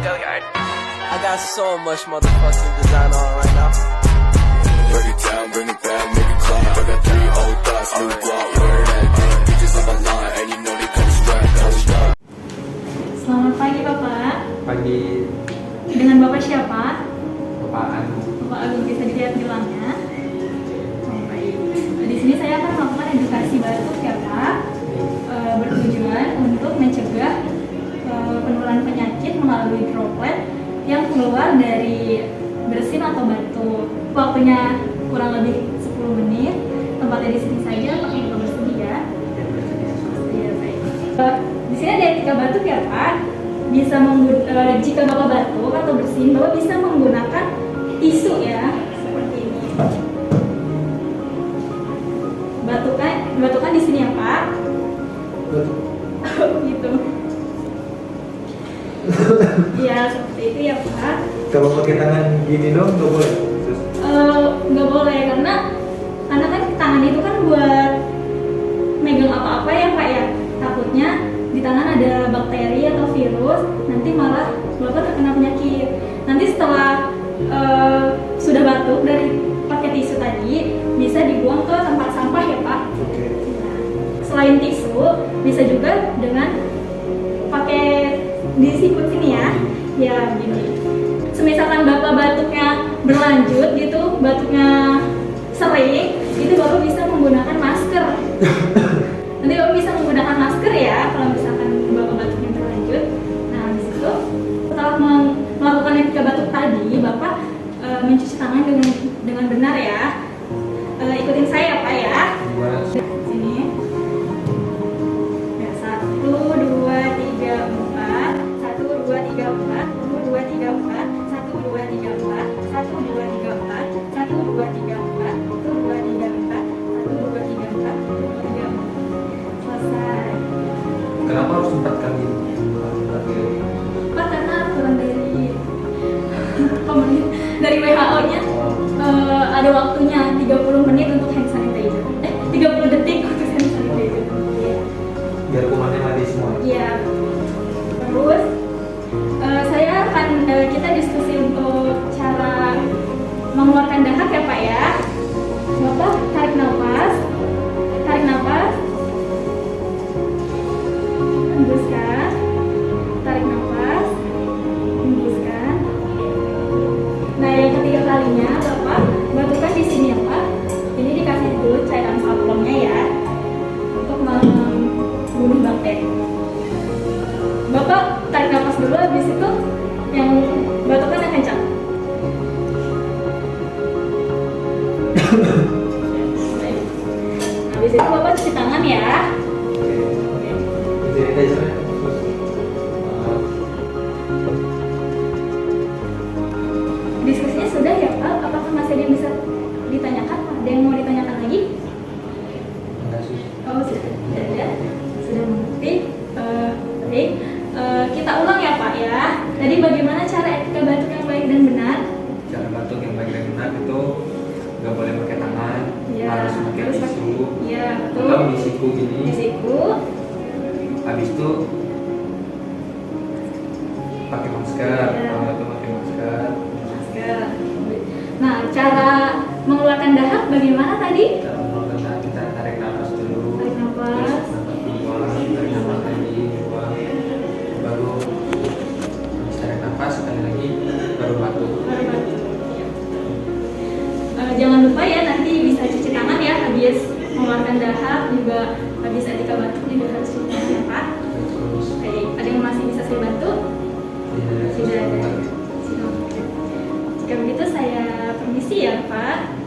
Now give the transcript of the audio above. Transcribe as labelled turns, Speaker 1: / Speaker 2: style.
Speaker 1: Go yard. I got so much motherfucking design on right now.
Speaker 2: Break it down, bring it back, make it clap. I got 3 old thoughts, new guap, where that damn bitches on my line, and you know they come strapped.
Speaker 3: Selamat pagi Bapak.
Speaker 4: Pagi.
Speaker 3: Dengan Bapak siapa?
Speaker 4: Bapak Agung.
Speaker 3: Bapak Agung, bisa dilihat bilangnya. Oh, baik. Di sini saya akan melakukan edukasi batuk ya Pak, bertujuan untuk mencegah penularan penyakit melalui droplet yang keluar dari bersin atau batuk. Waktunya kurang lebih 10 menit. Tempatnya di sini saja, Pak yang bersedia. Iya, baik. Di sini ada etika batuk ya Pak. Jika Bapak batuk atau bersin, Bapak bisa menggunakan tisu ya, seperti ini. Batukan di sini ya Pak. Gitu. Iya, seperti itu ya Pak.
Speaker 4: Kalau pakai tangan gini dong nggak boleh?
Speaker 3: Nggak boleh karena kan tangan itu kan buat megang apa-apa ya Pak ya. Takutnya di tangan ada bakteri atau virus, nanti malah Bapak terkena penyakit. Nanti setelah sudah batuk dari pakai tisu tadi, bisa dibuang ke tempat sampah ya Pak.
Speaker 4: Oke.
Speaker 3: Nah, selain tisu, bisa juga dengan pakai disikut sini ya. Ya begini. Semisalkan Bapak batuknya berlanjut gitu, batuknya sering, itu Bapak bisa menggunakan masker. Nanti Bapak bisa menggunakan masker ya kalau misalkan Bapak batuknya berlanjut. Nah, di situ setelah melakukan etika batuk tadi, Bapak mencuci tangan dengan benar ya. Ikutin saya Pak ya. Sini. Ya, 1, 2, 3, 4. 1, 2, 3, 4. 1, 2, 3, 4. 1, 2, 3, 4. 1, 2, 3, 4. 1, 2, 3, 4. 1, 2, 3, 4. 1, 2, 3, 4. 3, 4. Selesai.
Speaker 4: Kenapa harus 4 kali?
Speaker 3: Pak, karena aturan dari WHO-nya ada waktunya 30 menit untuk hand sanitizer. 30 detik untuk hand sanitizer. Iya.
Speaker 4: Biar kumannya mati semua.
Speaker 3: Iya. Terus saya akan kita diskusi untuk cara mengeluarkan dahak ya Pak ya. Bapak tarik nafas, hembuskan, tarik nafas, hembuskan. Nah, yang ketiga kalinya Bapak batukan di sini ya Pak. Ini dikasih dulu cairan saplonnya ya, untuk membunuh bakteri. Bapak tarik nafas dulu, habis itu yang batukan yang kencang. Baik. Habis itu Bapak cuci tangan ya. Diskusinya sudah ya Pak, apakah masih ada yang bisa ditanyakan? Ada yang mau ditanyakan lagi? Oh, sudah ada. Sudah mengerti. Baik. Kita ulang ya Pak ya. Tadi bagaimana cara etika batuk yang baik dan benar?
Speaker 4: Cara batuk yang baik dan benar itu nggak boleh pakai tangan,
Speaker 3: Ya,
Speaker 4: harus pakai
Speaker 3: harus
Speaker 4: tisu.
Speaker 3: Iya, betul.
Speaker 4: Atau disiku gini.
Speaker 3: Disiku.
Speaker 4: Habis itu pakai masker.
Speaker 3: Ya.
Speaker 4: Kalau itu pakai masker.
Speaker 3: Masker. Nah, cara mengeluarkan dahak bagaimana tadi?
Speaker 4: Cara mengeluarkan dahak, kita tarik nafas dulu.
Speaker 3: Tarik nafas.
Speaker 4: Terus nafas buang, tarik nafas lagi, buang. Baru habis tarik nafas sekali lagi baru batuk.
Speaker 3: Baru batuk. Jangan lupa ya, nanti bisa cuci tangan ya habis mengeluarkan dahak, juga habis etika batuk juga harus cuci tangan ya Pak.
Speaker 4: Terus
Speaker 3: Baik, ada yang masih bisa saya bantu? Tidak ada. Jika begitu saya permisi ya Pak.